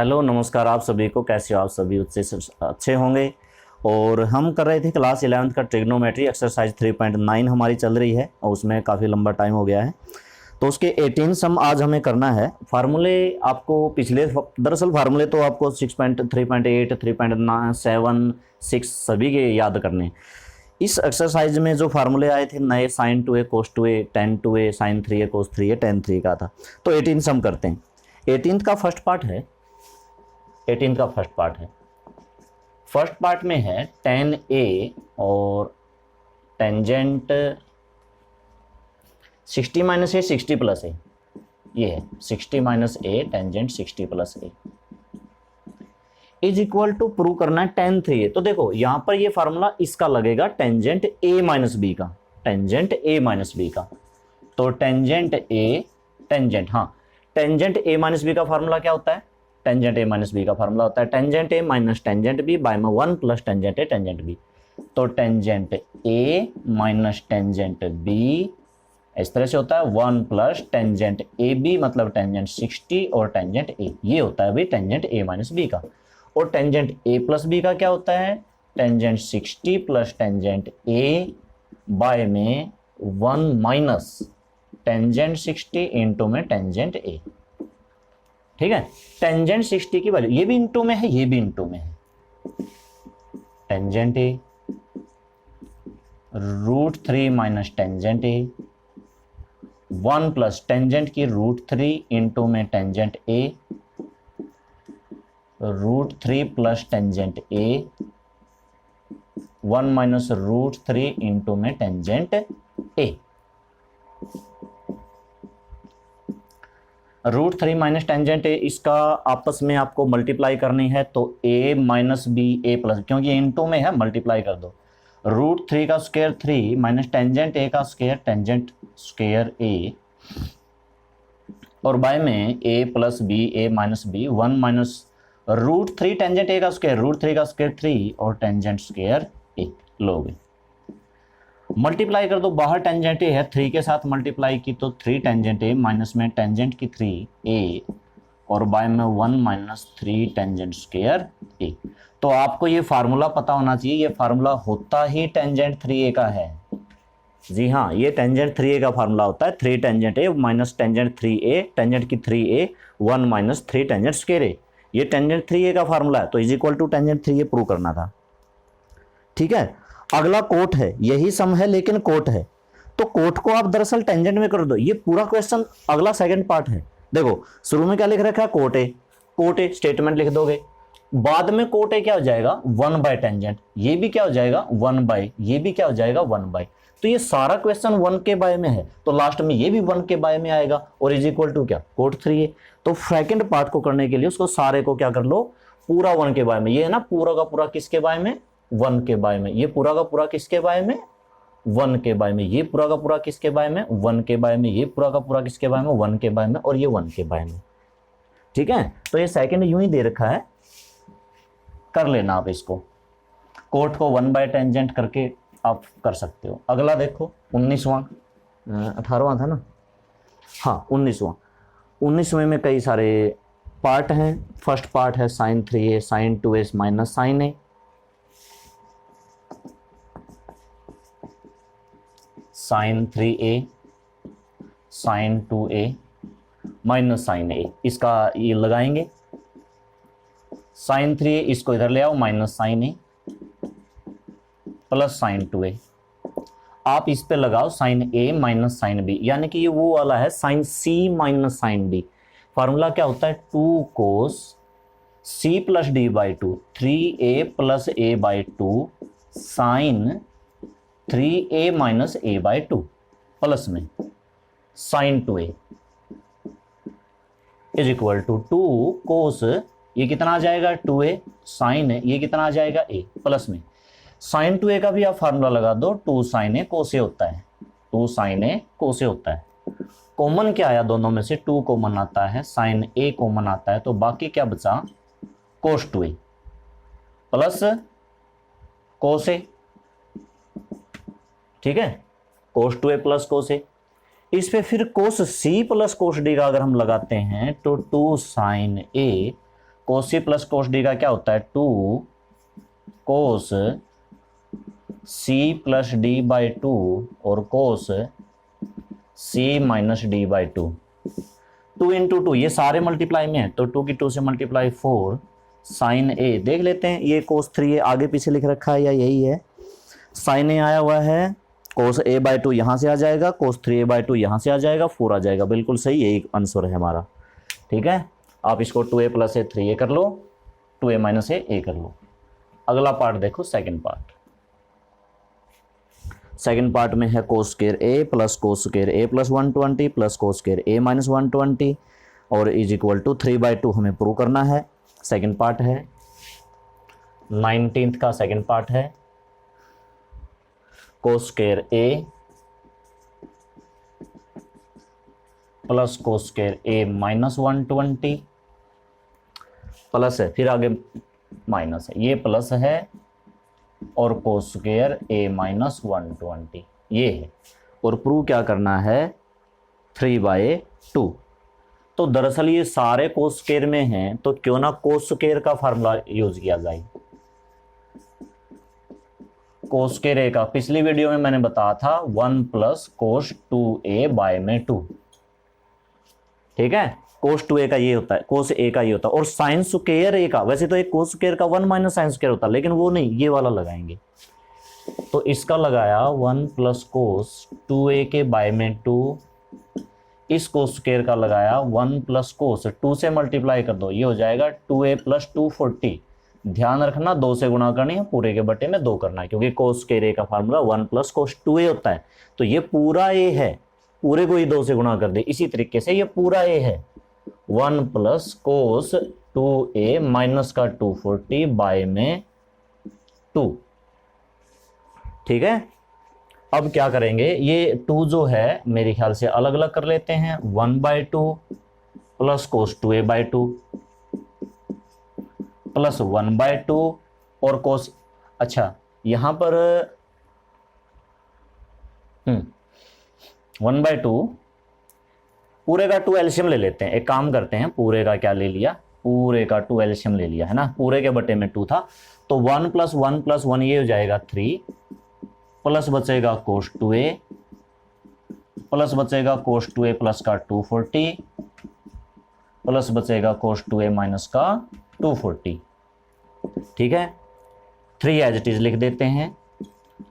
Hello नमस्कार आप सभी को। कैसे हो आप सभी? अच्छे होंगे। और हम कर रहे थे क्लास 11th का ट्रिग्नोमेट्री एक्सरसाइज 3.9 हमारी चल रही है और उसमें काफ़ी लंबा टाइम हो गया है। तो उसके 18 सम आज हमें करना है। फार्मूले आपको दरअसल फार्मूले तो आपको 6.3.8 3.7 6 सभी के याद करने हैं। इस एक्सरसाइज में जो फार्मूले आए थे नए, sin 2a cos 2a tan 2a sin 3a cos 3a tan 3 का था। तो 18 सम करते हैं। 18th का फर्स्ट पार्ट है। 18 का फर्स्ट पार्ट है। फर्स्ट पार्ट में है tan a और tangent 60 minus a 60 plus a. ये है 60 minus a tangent 60 plus a is equal to prove करना है tan 3a। तो देखो यहां पर ये फार्मूला इसका लगेगा टेंजेंट a माइनस बी का, टेंजेंट a माइनस बी का। तो tangent a tangent a minus b का फार्मूला क्या होता है? टेंजेंट a माइनस बी का फार्मूला होता है tangent a minus tangent b by में 1 plus tangent a tangent b। तो tangent a minus tangent b इस तरह से होता है 1 प्लस टेंजेंट ए बी, मतलब टेंजेंट 60 और टेंजेंट a, ये होता है भाई टेंजेंट a माइनस बी का। और टेंजेंट a प्लस बी का क्या होता है? Tangent 60 plus tangent a by में 1 माइनस टेंजेंट 60 इंटू में टेंजेंट a। ठीक है, टेंजेंट 60 की वैल्यू ये भी इंटू में है, ये भी इंटू में है। Tangent a √3 minus tangent a 1 plus tangent की √3 इंटू में tangent a √3 plus tangent a 1 minus √3 into में tangent a। √3 minus tangent a, इसका आपस में आपको मल्टीप्लाई करनी है तो a minus b a plus, क्योंकि ये इंटू में है मल्टीप्लाई कर दो। √3 का स्क्वायर 3 माइनस टेंजेंट a का स्क्वायर टेंजेंट स्क्वायर a और बाय में a plus b a minus b 1 minus √3 tangent a का स्क्वायर √3 का स्क्वायर 3 और टेंजेंट स्क्वायर a लोगे। मल्टीप्लाई कर दो, बाहर टेंजेंट a है 3 के साथ मल्टीप्लाई की तो 3 टेंजेंट a माइनस में टेंजेंट की 3a और बाय में 1 माइनस 3 टेंजेंट स्क्वायर a। तो आपको ये फार्मूला पता होना चाहिए, ये फार्मूला होता ही टेंजेंट 3a का है। जी हाँ, ये टेंजेंट 3a का फार्मूला होता है 3 tangent a minus tangent 3a, tangent की 3a 1 minus 3 tangent square a। ये टेंजेंट 3a का फार्मूला है, तो is equal to tangent 3a prove करना था। ठीक है, अगला कोट है, यही सम है लेकिन कोट है। तो कोट को आप दरअसल टेंजेंट में कर दो। ये पूरा क्वेश्चन अगला सेकंड पार्ट है। देखो शुरू में क्या लिख रखा है? कोट ए स्टेटमेंट लिख दोगे, बाद में कोट ए क्या हो जाएगा? 1 बाय टेंजेंट, ये भी क्या हो जाएगा? 1 बाय, ये भी क्या हो जाएगा? 1 बाय। तो ये सारा क्वेश्चन 1 के बाय में है, तो लास्ट में ये भी 1 के बाय में आएगा और इज इक्वल टू क्या? Cot 3a। तो सेकंड पार्ट को करने के लिए उसको सारे को क्या कर लो? पूरा 1 के बाय में। ये है ना पूरा का पूरा किसके बाय में? 1 के बाय में। ये पूरा का पूरा किसके बाय में? 1 के बाय में। ये पूरा का पूरा किसके बाय में? 1 के बाय में। ये पूरा का पूरा किसके बाय में? 1 के बाय में। और ये 1 के बाय में। ठीक है, तो ये सेकंड यूं ही दे रखा है, कर लेना आप इसको। कोट को 1 बाय टेंजेंट करके आप कर सकते हो। अगला देखो 19वां, 18वां था ना? हाँ 19वें में कई सारे पार्ट हैं। फर्स्ट पार्ट है sin 3a sin 2a minus sin a। sin 3a sin 2a minus sin a, इसका ये लगाएंगे। sin 3a इसको इधर ले आओ, minus sin a plus sin 2a। आप इस पे लगाओ sin a minus sin b, यानी कि ये वो वाला है sin c minus sin d। फार्मूला क्या होता है? 2 cos c plus d by 2 3a plus a by 2 sin 3a minus a by 2 plus में sin 2a is equal to 2 cos, ये कितना आ जाएगा? 2a sin, ये कितना आ जाएगा? a प्लस में sin 2a का भी आप फार्मूला लगा दो, 2 sin a cos a होता है, 2 sin a cos a होता है। कॉमन क्या आया दोनों में से? 2 कॉमन आता है, sin a कॉमन आता है, तो बाकी क्या बचा? cos 2a plus cos a। ठीक है, cos 2a plus cos a। इस पे फिर cos c plus cos d का अगर हम लगाते हैं तो 2 sin a cos C plus cos d का क्या होता है 2 cos C plus D by 2 और cos C minus D by 2। 2 into 2 ये सारे मल्टीप्लाई में है तो 2 की 2 से मल्टीप्लाई 4 साइन ए देख लेते हैं ये कोस 3 ए आगे पीछे लिख रखा है या यही है। साइन ए आया हुआ है, कोस ए बाई 2 यहाँ से आ जाएगा, कोस 3 ए बाई 2 यहाँ से आ जाएगा, 4 आ जाएगा। बिल्कुल सही, यही आंसर है हमारा। ठीक है, आप इसको 2a प्लस ए 3a कर लो, 2a माइनस ए कर लो। अगला पार्ट देखो, सेकंड पार्ट। सेकंड पार्ट में है कोस स्क्वायर ए प्लस कोस स्क्वायर ए प्लस 120 प्लस कोस स्क्वायर ए माइनस 120 और इज इक्वल टू 3/2 हमें प्रूव करना है। सेकंड पार्ट है 19th का सेकंड पार्ट है कोस स्क्वायर ए प्लस कोस स्क्वायर ए माइनस 120 प्लस है, फिर आगे माइनस है, ये प्लस है और कोस स्क्वायर ए माइनस 120 ये है। और प्रूव क्या करना है 3/2। तो दरअसल ये सारे कोस स्क्वायर में हैं तो क्यों ना कोस स्क्वायर का फार्मूला यूज किया जाए। कोस स्क्वायर ए का पिछली वीडियो में मैंने बताया था 1 प्लस कोस 2a बाय में 2। ठीक है, कोस 2a का ये होता है, कोस a का ये होता है। और साइन स्क्वायर a का, वैसे तो एक कोस स्क्वायर का 1 माइनस साइन स्क्वायर होता है लेकिन वो नहीं, ये वाला लगाएंगे। तो इसका लगाया 1 प्लस कोस 2a के बाय में 2, इस कोस स्क्वायर का लगाया 1 प्लस कोस 2 से मल्टीप्लाई कर दो, ये हो जाएगा 2a प्लस 240। ध्यान रखना 2 से गुणा करनी है, पूरे के बटे में 2 करना है क्योंकि कोस स्क्वायर a का फार्मूला 1 प्लस कोस 2a होता है। तो ये पूरा a है, पूरे को ही 2 से गुणा कर दे। इसी तरीके से ये पूरा a है 1 प्लस कोस 2a माइनस का 240 बाय में 2। ठीक है, अब क्या करेंगे, ये 2 जो है मेरे ख्याल से अलग अलग कर लेते हैं। 1/2 plus cos 2a by 2 plus 1/2 और कोस, अच्छा यहां पर 1/2 पूरे का 2 एलसीएम ले लेते हैं। एक काम करते हैं, पूरे का क्या ले लिया, पूरे का 2 एलसीएम ले लिया है ना, पूरे के बटे में 2 था तो 1 प्लस 1 प्लस 1 ये हो जाएगा 3 प्लस बचेगा कोस 2a प्लस बचेगा कोस 2a प्लस का 240 प्लस बचेगा कोस 2a माइनस का 240। ठीक है, 3 एज इट इज लिख देते हैं,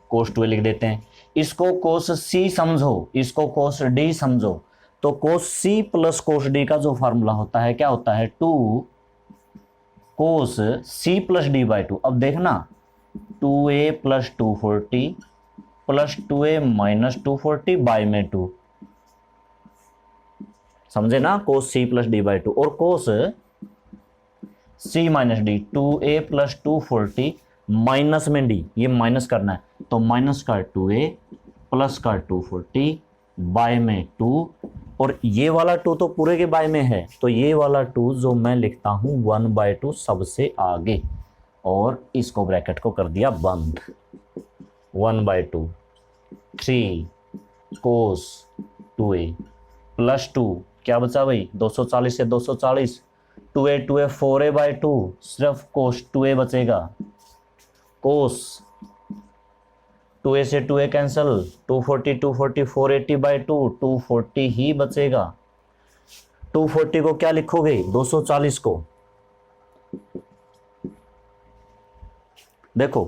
कोस 2a लिख देते हैं। इसको कोस c समझो, इसको कोस d समझो। तो कोस c प्लस कोस d का जो फार्मूला होता है क्या होता है 2 कोस c प्लस d बाई 2। अब देखना 2a plus 240 plus 2a minus 240 by में 2, समझे ना, कोस c प्लस d बाई 2 और कोस c minus d 2a plus 240 minus में d, ये माइनस करना है तो माइनस का 2a प्लस का 240 बाय में 2 और ये वाला 2 तो पूरे के बाय में है तो ये वाला 2 जो मैं लिखता हूं 1/2 सबसे आगे और इसको ब्रैकेट को कर दिया बंद। 1/2 3 कोस 2a प्लस 2 क्या बचा भाई 240 से 240 2a 4a/2 सिर्फ कोस 2a बचेगा। कोस 2a से 2a कैंसिल 240 480/2 240 ही बचेगा। 240 को क्या लिखोगे 240 को, देखो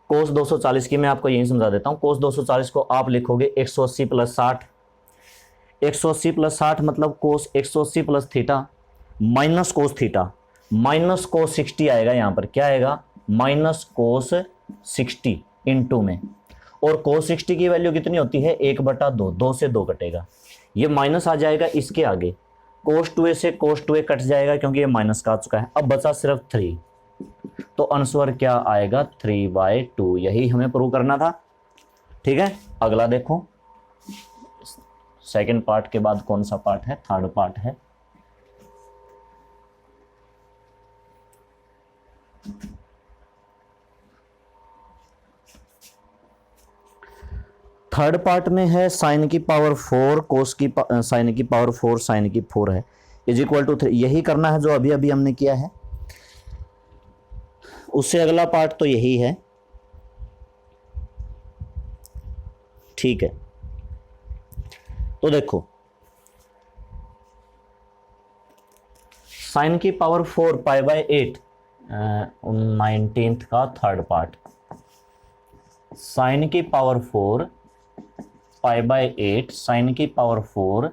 कोस 240 की मैं आपको यही समझा देता हूं। कोस 240 को आप लिखोगे 180 प्लस 60, 180 प्लस 60 मतलब कोस 180 plus theta minus cos theta minus कोस 60 आएगा। यहां पर क्या आएगा माइनस कोस 60 इंटू में, और कोस 60 की वैल्यू कितनी होती है 1/2, 2 से 2 कटेगा, ये माइनस आ जाएगा इसके आगे, कोस 2a से कोस 2a कट जाएगा क्योंकि ये माइनस का आ चुका है। अब बचा सिर्फ 3, तो आंसर क्या आएगा 3/2, यही हमें प्रूव करना था। ठीक है, अगला देखो, सेकंड पार्ट के बाद कौन सा पार्ट है, थर्ड पार्ट है। थर्ड पार्ट में है साइन की पावर 4 कोस की साइन की पावर 4 साइन की 4 है इज इक्वल टू 3। यही करना है जो अभी अभी हमने किया है। उससे अगला पार्ट तो यही है, ठीक है। तो देखो साइन की पावर 4 पाई बाय 8, 19th का थर्ड पार्ट, साइन की पावर 4 पाई बाय 8, साइन की पावर 4,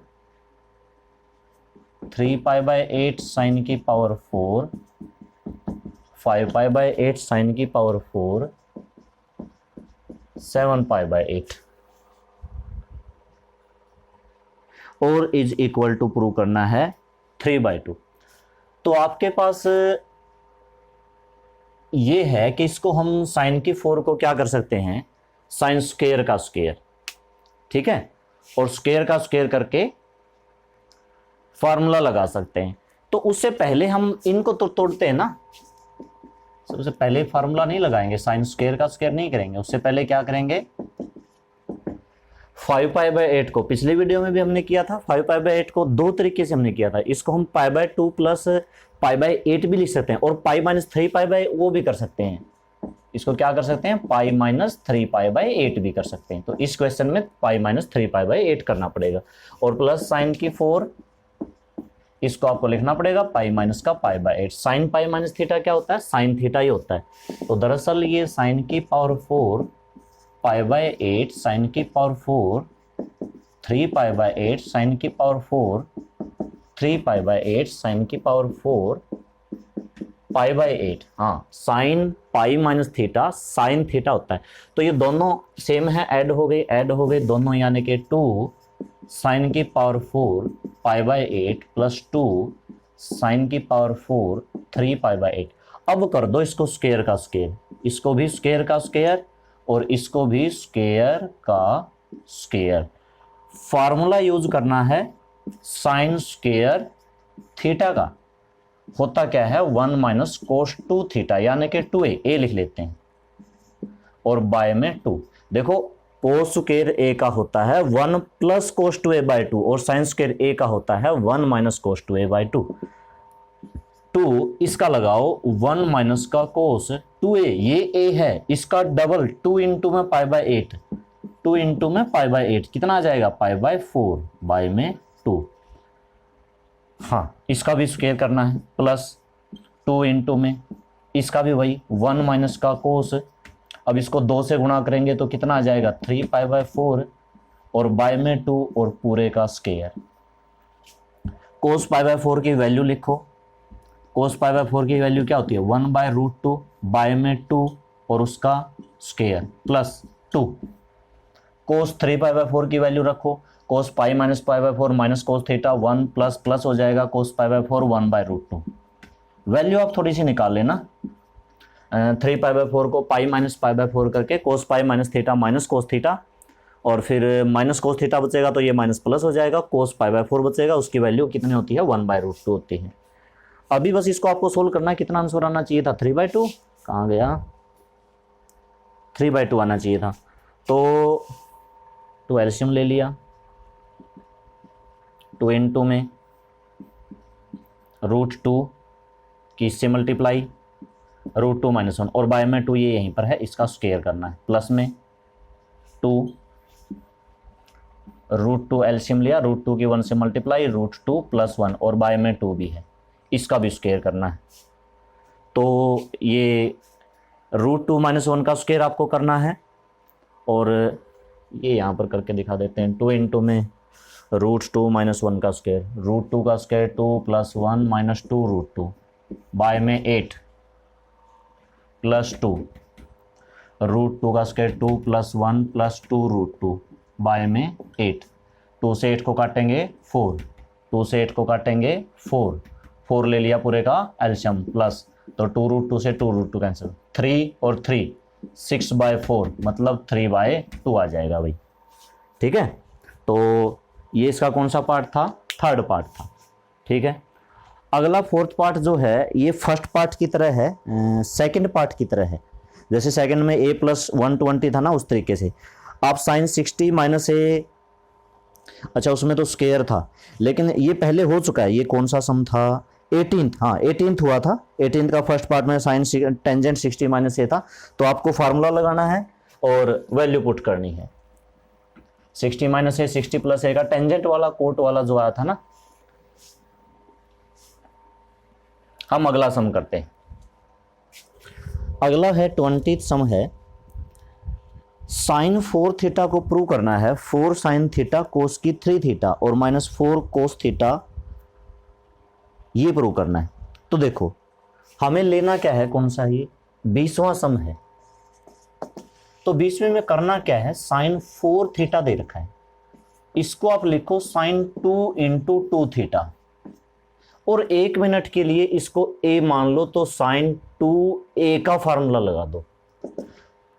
3 पाई बाय 8 साइन की पावर 4, 5 पाई बाय 8 साइन की पावर 4, 7 पाई बाय 8, और इज इक्वल टू प्रूव करना है 3/2। तो आपके पास ये है कि इसको हम साइन की 4 को क्या कर सकते हैं, साइन स्क्वायर का स्क्वायर, ठीक है, और स्क्वायर का स्क्वायर करके फार्मूला लगा सकते हैं। तो उससे पहले हम इनको तो तोड़ते हैं ना, सबसे पहले फार्मूला नहीं लगाएंगे, साइन स्क्वायर का स्क्वायर नहीं करेंगे, उससे पहले क्या करेंगे, 5 पाई बाय 8 को पिछले वीडियो में भी हमने किया था, 5 पाई बाय 8 को दो तरीके से हमने किया था। इसको हम pi by 2 plus pi by 8 भी लिख सकते हैं, और पाई माइनस 3 पाई बाय वो भी कर सकते हैं। इसको क्या कर सकते हैं, पाई माइनस 3 पाई बाय 8 भी कर सकते हैं। तो इस क्वेश्चन में पाई माइनस 3 पाई बाय 8 करना पड़ेगा, और प्लस साइन की 4, इसको आपको लिखना पड़ेगा पाई माइनस का पाई by 8। Sine pi minus theta क्या होता है, साइन थीटा ही होता है। तो दरअसल ये साइन की पावर 4 पाई बाय 8 साइन की पावर 4, 3 पाई बाय 8 साइन की पावर 4, 3 पाई बाय 8 साइन की पावर 4 पाई बाय 8। हाँ, sine pi minus theta sine theta होता है। तो ये दोनों सेम है, ऐड हो गए दोनों, यानी कि 2 साइन की power 4 pi by 8 plus 2 sine की पावर 4 3 पाई बाय 8। अब कर दो इसको स्क्वायर का स्क्वायर, इसको भी स्क्वायर का स्क्वायर और इसको भी स्क्वायर का स्क्वायर। फार्मूला यूज करना है साइन स्क्वायर थीटा का, होता क्या है 1 माइनस कोस 2 थीटा, यानी कि 2a, ए लिख लेते हैं, और बाय में 2। देखो कोस स्क्वायर ए का होता है 1 प्लस कोस 2a बाय 2, और साइन स्क्वायर ए का होता है 1 माइनस कोस 2a बाय 2। 2 इसका लगाओ 1 माइनस का कोस 2a, ये a है, इसका डबल 2 इंटू में पाई बाय 8, 2 इंटू में पाई बाय 8 कितना आ जाएगा, पाई बाय 4 बाय में 2। हाँ, इसका भी स्क्वायर करना है, प्लस 2 इंटू में इसका भी वही 1 माइनस का कोस, अब इसको 2 से गुणा करेंगे तो कितना आ जाएगा 3 पाई बाय 4 और बाय में 2 और पूरे का स्क्वायर। कोस पाई बाय 4 की वैल्यू लिखो, कोस पाई बाय 4 की वैल्यू क्या होती है 1 बाय रूट 2 बाय में 2 और उसका square plus 2। Cos 3 pi by 4 की वैल्यू रखो, cos pi minus pi by 4 minus cos theta 1 plus plus हो जाएगा cos pi by 4 1 by root 2। Value आप थोड़ी सी निकाल लेना, 3 पाई बाय 4 को पाई माइनस पाई बाय 4 करके cos pi minus theta minus cos theta, और फिर माइनस कोस थीटा बचेगा तो ये माइनस प्लस हो जाएगा, कोस पाई बाय 4 बचेगा, उसकी वैल्यू कितनी होती है 1 बाय रूट 2 होती है। अभी बस इसको आपको सोल्व करना है, कितना आंसर आना चाहिए था 3/2, कहाँ गया 3/2 आना चाहिए था। तो 2 एलसीएम ले लिया, 2 इंटू में रूट 2 की इससे मल्टीप्लाई, रूट 2 माइनस 1 और बाय में 2 ये यहीं पर है, इसका स्क्वायर करना है, प्लस में 2 रूट 2 एलसीएम लिया, रूट 2 की 1 से मल्टीप्लाई, रूट 2 प्लस 1 और बाय में 2 भी है, इसका भी स्क्वायर करना है। तो ये रूट 2 माइनस 1 का स्क्वायर आपको करना है, और ये यहाँ पर करके दिखा देते हैं, 2 इंटू में रूट 2 माइनस 1 का स्क्वायर, रूट 2 का square 2 plus 1 minus 2 root 2 by में 8 प्लस 2, रूट 2 का square 2 plus 1 plus 2 root 2 by में 8। 2 से 8 को काटेंगे 4, 2 से 8 को काटेंगे 4, 4 ले लिया पूरे का एलसीएम, प्लस तो 2 रूट 2 से 2 रूट 2 कैंसिल, 3 और 3 6 बाय 4 मतलब 3 बाय 2 आ जाएगा भाई, ठीक है। तो ये इसका कौन सा पार्ट था, थर्ड पार्ट था, ठीक है। अगला फोर्थ पार्ट जो है ये फर्स्ट पार्ट की तरह है, सेकंड पार्ट की तरह है। जैसे सेकंड में a प्लस 120 था ना, उस तरीके से आप साइन 60 माइनस ए, अच्छा उसमें तो स्क्वायर था, लेकिन ये पहले हो चुका है। ये कौन सा सम था, 18th, हाँ 18th हुआ था, 18th का फर्स्ट पार्ट में साइन टेंजेंट 60 माइनस ए था, तो आपको फार्मूला लगाना है और वैल्यू पुट करनी है। 60 माइनस ए 60 प्लस ए का टेंजेंट वाला कोट वाला जो आया था ना। हम अगला सम करते हैं। अगला है 20th सम है, साइन 4 थीटा को प्रूव करना है 4 साइन थीटा कोस की 3 थीटा और -4 कोस थीटा, ये प्रूव करना है। तो देखो हमें लेना क्या है, कौन सा, ये 20वां सम है। तो 20वें में करना क्या है, साइन 4 थीटा दे रखा है, इसको आप लिखो साइन 2 इंटू 2 थीटा, और 1 मिनट के लिए इसको ए मान लो, तो साइन 2a का फार्मूला लगा दो।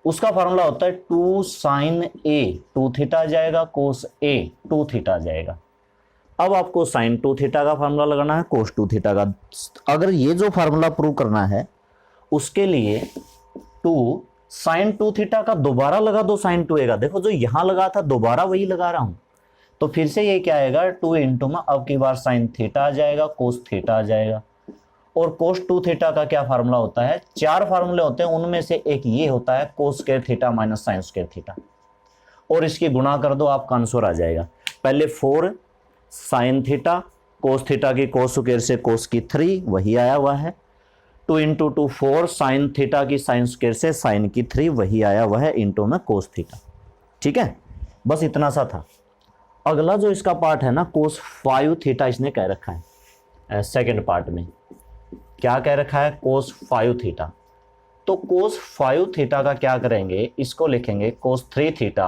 उसका फार्मूला होता है 2 साइन ए 2 थीटा आ जाएगा, कोस ए 2 थीटा आ जाएगा। अब आपको साइन 2 थीटा का फार्मूला लगाना है, कोस 2 थीटा का। अगर ये जो फार्मूला प्रूव करना है उसके लिए 2 साइन 2 थीटा का दोबारा लगा दो साइन 2a का। देखो जो यहां लगा था दोबारा वही लगा रहा हूं, तो फिर से ये क्या आएगा, 2 इंटू में अब की बार साइन थीटा आ जाएगा, कोस थीटा आ जाएगा। और कोस 2 थीटा का क्या फार्मूला होता है, 4 फार्मूले होते हैं, उनमें से एक ये होता है cos square theta minus sine square theta, और इसकी गुणा कर दो, आपका आंसर आ जाएगा। पहले 4 साइन थीटा, कोस थीटा की कोस स्क्वायर से कोस की 3, वही आया हुआ है। 2 इंटू 2 4 साइन थीटा की साइन स्क्वायर से साइन की 3, वही आया हुआ है, इंटू में कोस थीटा। ठीक है, बस इतना सा था। अगला जो इसका पार्ट है ना, कोस 5 थीटा इसने कह रखा है सेकेंड पार्ट में। क्या कह रखा है, कोस 5 थीटा। तो कोस 5 थीटा का क्या करेंगे, इसको लिखेंगे कोस 3 थीटा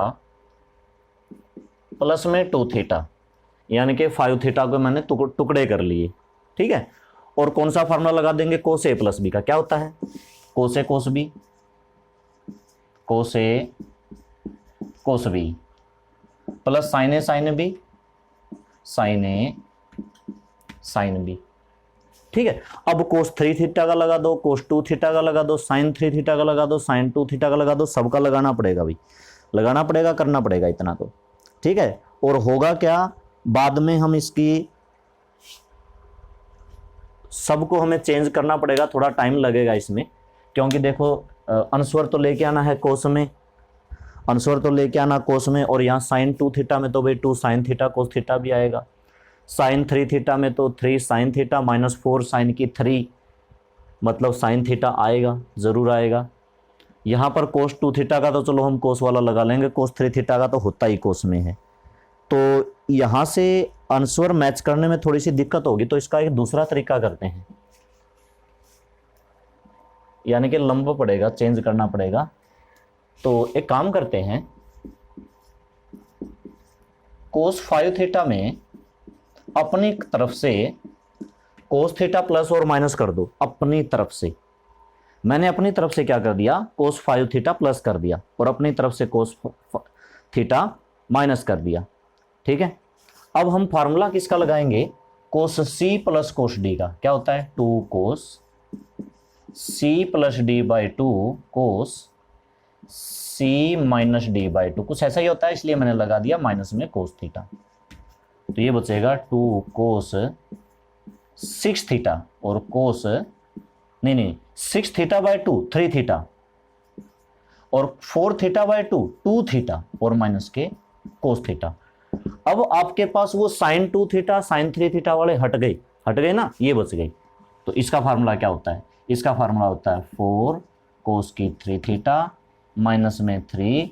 प्लस में 2 थीटा, यानी कि 5 थीटा को मैंने टुकड़े कर लिए। ठीक है, और कौन सा फार्मूला लगा देंगे, कोस ए प्लस बी का। क्या होता है, कोस ए कोस बी, कोस ए कोस बी प्लस साइन ए साइन बी, साइन ए साइन बी। ठीक है, अब कोस 3 थीटा का लगा दो, कोस 2 थीटा का लगा दो, साइन 3 थीटा का लगा दो, साइन 2 थीटा का लगा दो, सबका लगाना पड़ेगा भाई, लगाना पड़ेगा, करना पड़ेगा इतना तो। ठीक है, और होगा क्या, बाद में हम इसकी सबको हमें चेंज करना पड़ेगा, थोड़ा टाइम लगेगा इसमें, क्योंकि देखो आंसर तो लेके आना है कोस में, आंसर तो लेके आना कोस में, और यहाँ साइन 2 थीटा में तो भाई 2 साइन थीटा कोस थीटा भी आएगा, साइन 3 थीटा में तो 3 साइन थीटा -4 साइन की 3, मतलब साइन थीटा आएगा, ज़रूर आएगा। यहाँ पर कोस 2 थीटा का तो चलो हम कोस वाला लगा लेंगे, कोस 3 थीटा का तो होता ही कोस में है, तो यहाँ से आंसर मैच करने में थोड़ी सी दिक्कत होगी, तो इसका एक दूसरा तरीका करते हैं, यानी कि लंब पड़ेगा, चेंज करना पड़ेगा। तो एक काम करते हैं, कोस 5 थीटा में अपनी तरफ से कोस थीटा प्लस और माइनस कर दो, अपनी तरफ से। मैंने अपनी तरफ से क्या कर दिया, कोस 5 थीटा प्लस कर दिया, और अपनी तरफ से कोस थीटा माइनस कर दिया। ठीक है, अब हम फार्मूला किसका लगाएंगे, कोस सी प्लस कोस डी का। क्या होता है, 2 cos C plus D by 2 cos C minus D by 2, कुछ ऐसा ही होता है, इसलिए मैंने लगा दिया माइनस में कोस थीटा। तो ये बचेगा 2 कोस 6 थीटा और कोस नहीं 6 थीटा बाई 2 3 थीटा, और 4 थीटा बाई 2 2 थीटा, और माइनस के कोस थीटा। अब आपके पास वो साइन 2 थीटा साइन 3 थीटा वाले हट गए ना, ये बच गई। तो इसका फार्मूला क्या होता है, इसका फार्मूला होता है 4 कोस की 3 थीटा माइनस में 3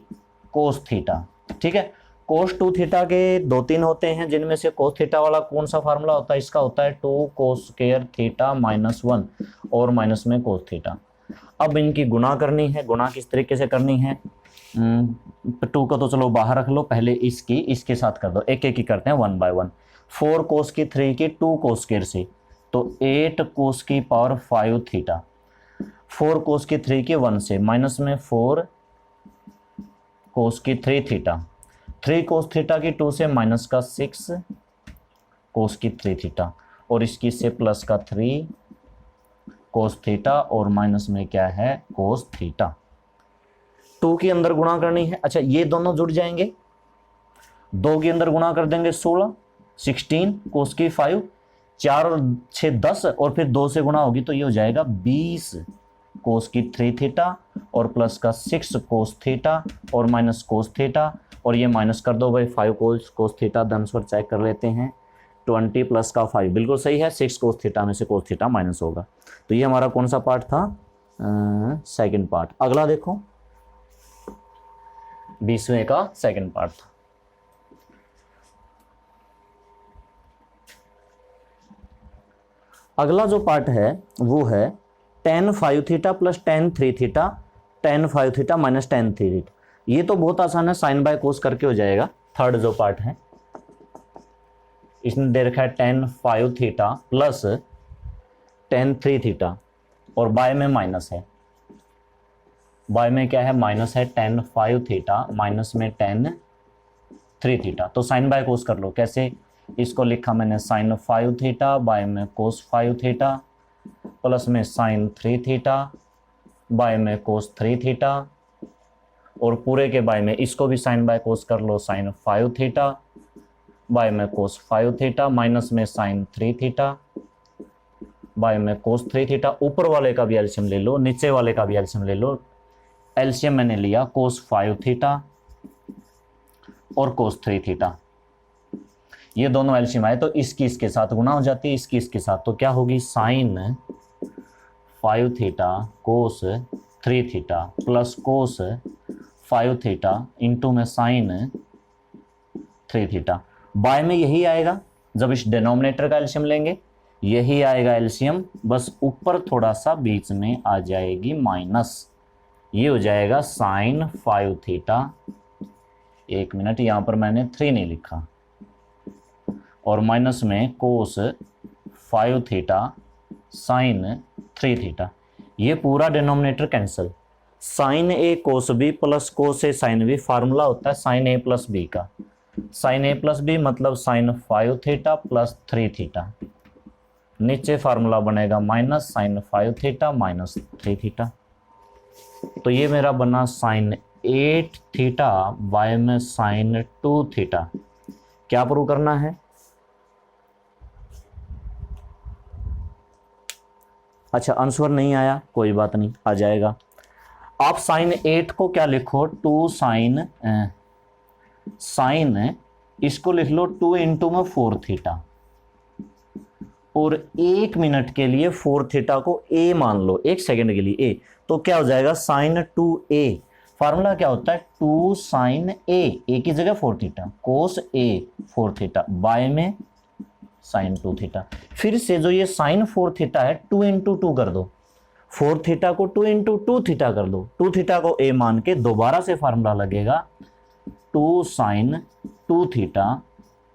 कोस थीटा। ठीक है, कोस 2 थीटा के 2-3 होते हैं, जिनमें से कोस थीटा वाला कौन सा फार्मूला होता है, इसका होता है 2 कोस स्क्वायर थीटा -1 और माइनस में कोस थीटा। अब इनकी गुणा करनी है, गुणा किस तरीके से करनी है, 2 को तो चलो बाहर रख लो, पहले इसके साथ कर दो, एक एक ही करते हैं 1 बाय 1। 4 कोस की 3 की 2 कोस स्क्वायर से, तो 8 कोस की पावर 5 थीटा, 4 कोस की 3 की 1 से, माइनस में 4 कोस की 3 थीटा, 3 कोस थीटा की 2 से माइनस का 6 कोस की 3 थीटा, और इसकी से प्लस का 3 कोस थीटा, और माइनस में क्या है कोस थीटा। 2 के अंदर गुणा करनी है। अच्छा, ये दोनों जुड़ जाएंगे, 2 के अंदर गुणा कर देंगे 16 कोस की 5, 4 और 6 10 और फिर 2 से गुणा होगी तो ये हो जाएगा 20 कोस की 3 थीटा और प्लस का 6 कोस थीटा और माइनस कोस थीटा, और ये माइनस कर दो भाई 5 कोस थीटा, आंसर चेक कर लेते हैं 20 प्लस का 5 बिल्कुल सही है, 6 कोस थीटा में से कोस थीटा माइनस होगा। तो ये हमारा कौन सा पार्ट था, सेकंड पार्ट। अगला देखो 20वें का सेकंड पार्ट था। अगला जो पार्ट है वो है tan 5 theta plus tan 3 theta, tan 5 theta minus tan 3 theta. ये तो बहुत आसान है, साइन बाय कोस करके हो जाएगा। थर्ड जो पार्ट है इसने दे रखा है tan 5 theta plus tan 3 theta और बाय में माइनस है, बाय में क्या है माइनस है, tan 5 थीटा माइनस में tan 3 थीटा। तो साइन बाय कोस कर लो, कैसे, इसको लिखा मैंने sin 5 थीटा बाय में cos 5 थीटा प्लस में sin 3 थीटा बाय में cos 3 थीटा, और पूरे के बाय में इसको भी साइन बाय कोस कर लो, sin 5 थीटा बाय में cos 5 थीटा माइनस में sin 3 थीटा बाय में cos 3 थीटा। ऊपर वाले का भी एलसीएम ले लो, नीचे वाले का भी एलसीएम ले लो। एलसीएम मैंने लिया cos 5 थीटा और cos 3 थीटा, ये दोनों एलसीएम आए तो इसकी इसके साथ गुणा हो जाती है, इसकी इसके साथ, तो क्या होगी sin 5 theta cos 3 theta plus cos 5 theta into में sin 3 थीटा। बाय में यही आएगा, जब इस डिनोमिनेटर का एलसीएम लेंगे यही आएगा एलसीएम, बस ऊपर थोड़ा सा बीच में आ जाएगी माइनस, ये हो जाएगा sin 5 थीटा, एक मिनट यहाँ पर मैंने 3 नहीं लिखा, और माइनस में कोस 5 थीटा साइन 3 थीटा। ये पूरा denominator cancel, sine a cos b plus cos a sine b, formula होता है साइन ए प्लस बी का, साइन ए प्लस बी मतलब साइन 5 थीटा प्लस 3 थीटा, नीचे फार्मूला बनेगा minus sine 5 theta minus 3 theta. तो ये मेरा बना साइन 8 थीटा बाय में साइन 2 थीटा। क्या प्रूव करना है, अच्छा आंसर नहीं आया कोई बात नहीं, आ जाएगा। आप साइन 8 को क्या लिखो, 2 साइन इसको लिख लो 2 इंटू में 4 थीटा, और 1 मिनट के लिए 4 थीटा को ए मान लो, 1 सेकंड के लिए ए, तो क्या हो जाएगा साइन 2a। फार्मूला क्या होता है 2 साइन ए की जगह 4 theta cos A 4 theta by में साइन 2 थीटा। फिर से जो ये साइन 4 थीटा है 2 इंटू 2 कर दो, 4 थीटा को 2 इंटू 2 थीटा कर दो, 2 थीटा को ए मान के दोबारा से फार्मूला लगेगा 2 साइन 2 थीटा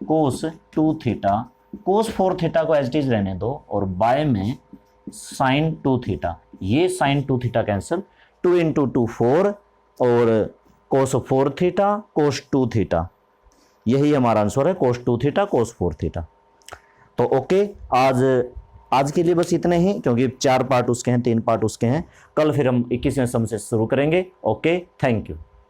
कोस 2 थीटा, कोस 4 थीटा को एज इट इज रहने दो, और बाय में साइन 2 थीटा, ये साइन 2 थीटा कैंसिल, 2 इंटू 2 4 और कोस 4 थीटा कोस 2 थीटा, यही हमारा आंसर है कोस 2 थीटा कोस 4 थीटा। तो ओके, आज के लिए बस इतने ही, क्योंकि 4 पार्ट उसके हैं 3 पार्ट उसके हैं। कल फिर हम 21वें सम से शुरू करेंगे। Okay, thank you.